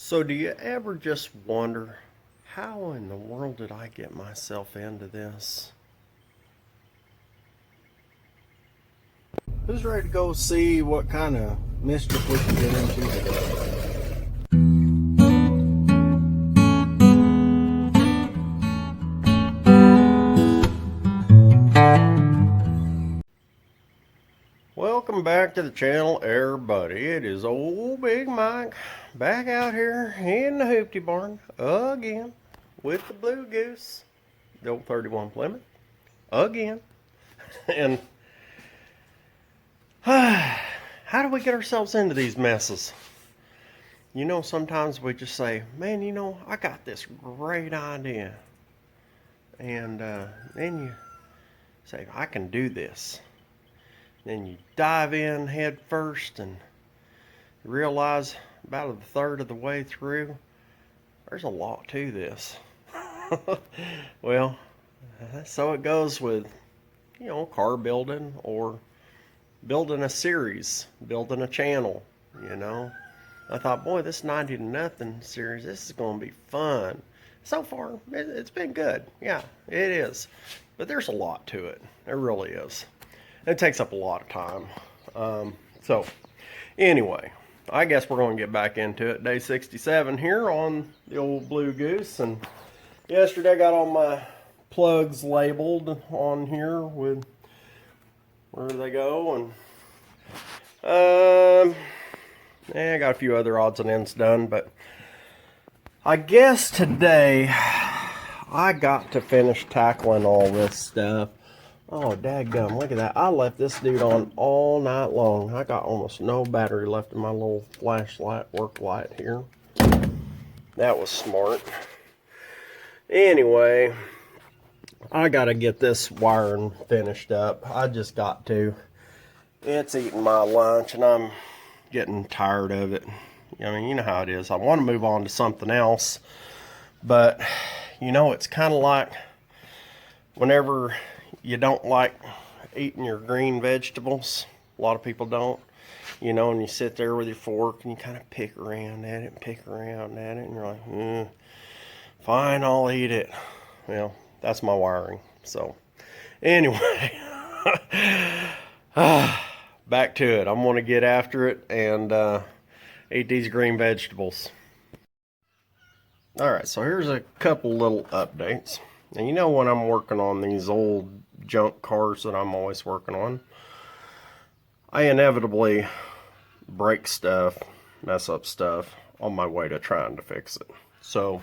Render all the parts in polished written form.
So do you ever just wonder, how in the world did I get myself into this? Who's ready to go see what kind of mischief we can get into today? Welcome back to the channel, everybody. It is old Big Mike back out here in the hoopty barn again with the Blue Goose, the old 31 Plymouth, again. And how do we get ourselves into these messes? You know, sometimes we just say, man, you know, I got this great idea. And then you say, I can do this. Then you dive in head first and realize about a third of the way through, there's a lot to this. Well, so it goes with, you know, car building or building a series, building a channel, you know. I thought, boy, this 90 to nothing series, this is going to be fun. So far, it's been good. Yeah, it is. But there's a lot to it. There really is. It takes up a lot of time. So, anyway, I guess we're going to get back into it. Day 67 here on the old Blue Goose. And yesterday I got all my plugs labeled on here with where they go. And I got a few other odds and ends done. But I guess today I got to finish tackling all this stuff. Oh, dadgum, look at that. I left this dude on all night long. I got almost no battery left in my little flashlight, work light here. That was smart. Anyway, I got to get this wiring finished up. I just got to. It's eating my lunch, and I'm getting tired of it. I mean, you know how it is. I want to move on to something else. But, you know, it's kind of like whenever you don't like eating your green vegetables. A lot of people don't. You know, and you sit there with your fork and you kind of pick around at it and pick around at it. And you're like, fine, I'll eat it. Well, that's my wiring. So, anyway. Back to it. I'm going to get after it and eat these green vegetables. Alright, so here's a couple little updates. And you know, when I'm working on these old junk cars that I'm always working on, I inevitably break stuff, mess up stuff on my way to trying to fix it. So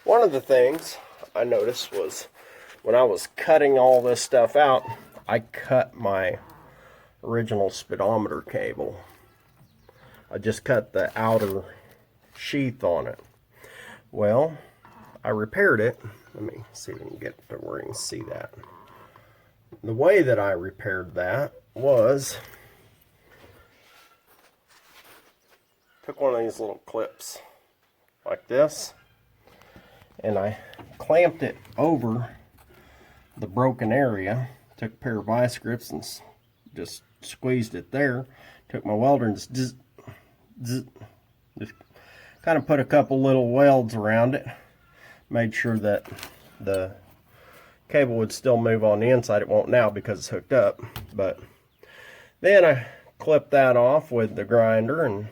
one of the things I noticed was when I was cutting all this stuff out, I cut my original speedometer cable. I just cut the outer sheath on it. Well, I repaired it. Let me see if we can get to where you can see that. The way that I repaired that was, took one of these little clips like this, and I clamped it over the broken area. Took a pair of vice grips and just squeezed it there. Took my welder and just kind of put a couple little welds around it. Made sure that the cable would still move on the inside. It won't now because it's hooked up. But then I clipped that off with the grinder and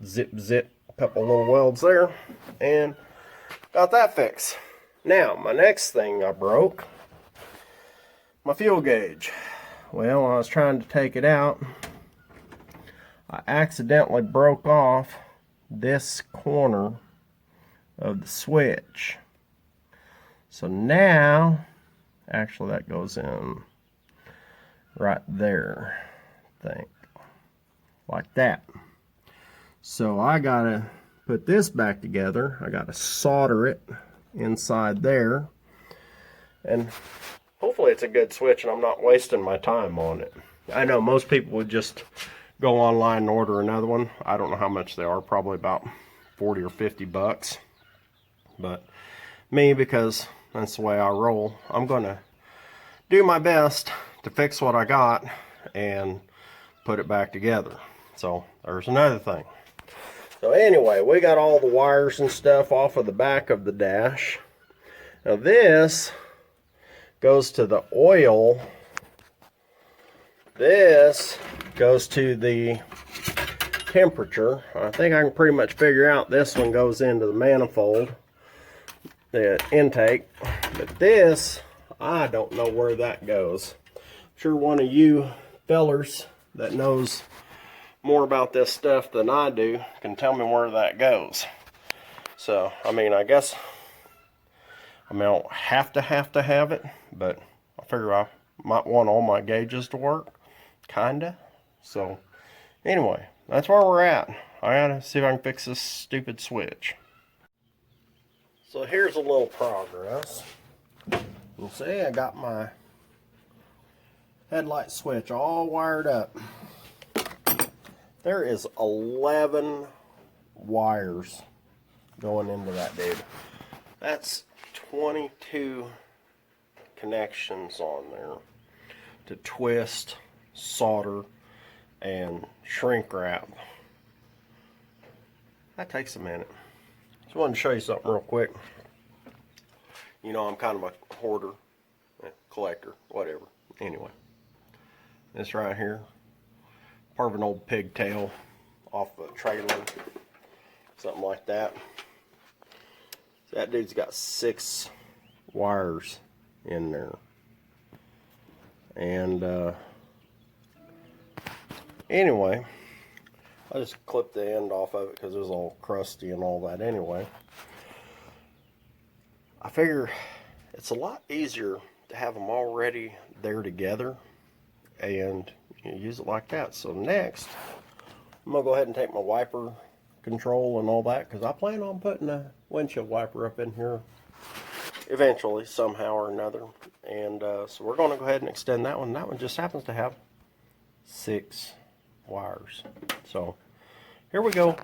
zip a couple little welds there and got that fixed. Now, my next thing I broke, my fuel gauge. Well, when I was trying to take it out, I accidentally broke off this corner of the switch. So now, actually that goes in right there, I think, like that. So I gotta put this back together. I gotta solder it inside there, and hopefully it's a good switch and I'm not wasting my time on it. I know most people would just go online and order another one. I don't know how much they are, probably about 40 or 50 bucks. But me, because that's the way I roll, I'm gonna do my best to fix what I got and put it back together. So there's another thing. So anyway, we got all the wires and stuff off of the back of the dash. Now this goes to the oil. This goes to the temperature. I think I can pretty much figure out this one goes into the manifold, the intake. But this, I don't know where that goes. I'm sure one of you fellers that knows more about this stuff than I do can tell me where that goes. So, I mean, I guess I don't have to have it, but I figure I might want all my gauges to work, kinda. So, anyway, that's where we're at. I gotta see if I can fix this stupid switch. So here's a little progress. You see, I got my headlight switch all wired up. There is 11 wires going into that dude. That's 22 connections on there to twist, solder, and shrink wrap. That takes a minute. Just wanted to show you something real quick. You know, I'm kind of a hoarder, collector, whatever. Anyway, this right here, part of an old pigtail off a trailer, something like that. So that dude's got 6 wires in there. And anyway, I just clipped the end off of it because it was all crusty and all that anyway. I figure it's a lot easier to have them already there together and use it like that. So next, I'm going to go ahead and take my wiper control and all that, because I plan on putting a windshield wiper up in here eventually, somehow or another. And so we're going to go ahead and extend that one. That one just happens to have 6 wires. So here we go.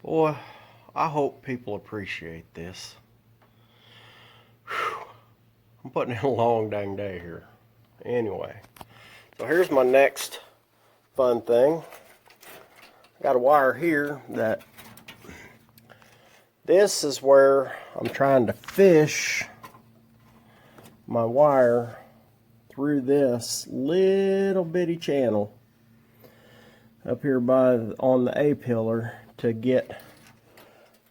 Boy, I hope people appreciate this. Whew. I'm putting in a long dang day here. Anyway, so here's my next fun thing. I got a wire here that this is where I'm trying to fish my wire through this little bitty channel up here on the A pillar to get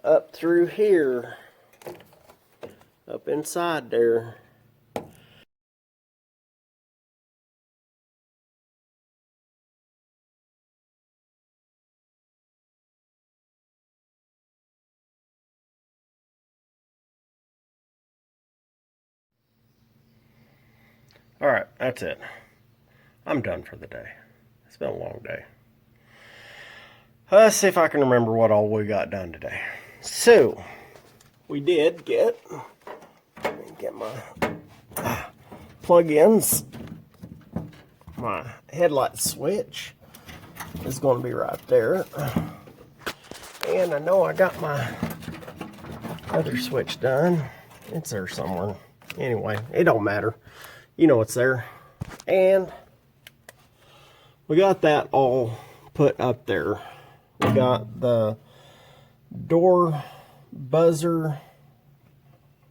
up through here, up inside there. Alright, that's it. I'm done for the day. It's been a long day. Let's see if I can remember what all we got done today. So, we did get my plug-ins. My headlight switch is going to be right there. And I know I got my other switch done. It's there somewhere. Anyway, it don't matter. You know it's there. And we got that all put up there. We got the door buzzer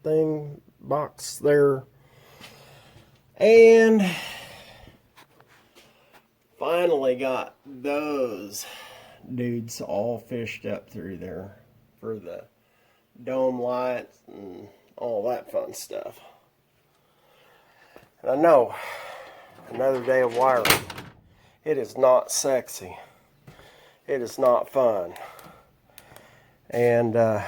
thing box there. And finally got those dudes all fished up through there for the dome lights and all that fun stuff. And I know, another day of wiring. It is not sexy. It is not fun. And I'm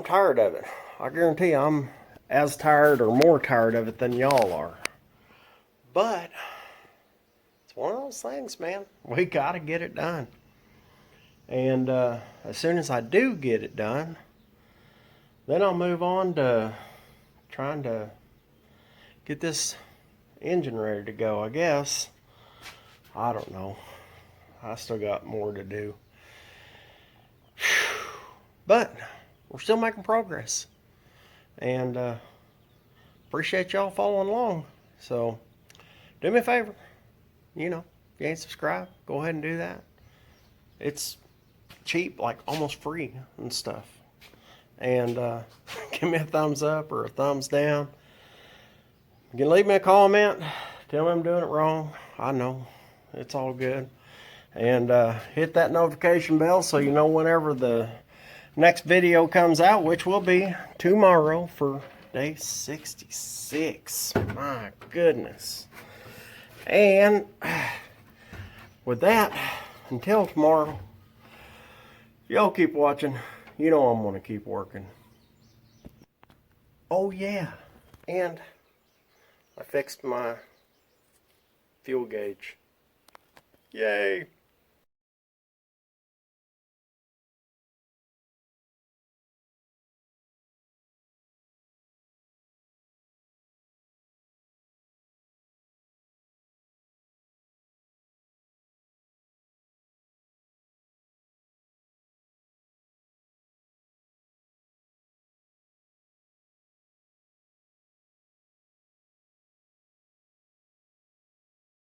tired of it. I guarantee I'm as tired or more tired of it than y'all are. But it's one of those things, man. We gotta get it done. And as soon as I do get it done, then I'll move on to trying to get this engine ready to go, I guess. I don't know. I still got more to do. But we're still making progress. And appreciate y'all following along. So do me a favor. you know, if you ain't subscribed, go ahead and do that. It's cheap, like almost free and stuff. And give me a thumbs up or a thumbs down. You can leave me a comment. Tell me I'm doing it wrong. I know. It's all good. And hit that notification bell so you know whenever the next video comes out, which will be tomorrow for day 66. My goodness. And with that, until tomorrow, y'all keep watching. You know I'm going to keep working. Oh yeah, and I fixed my fuel gauge. Yay!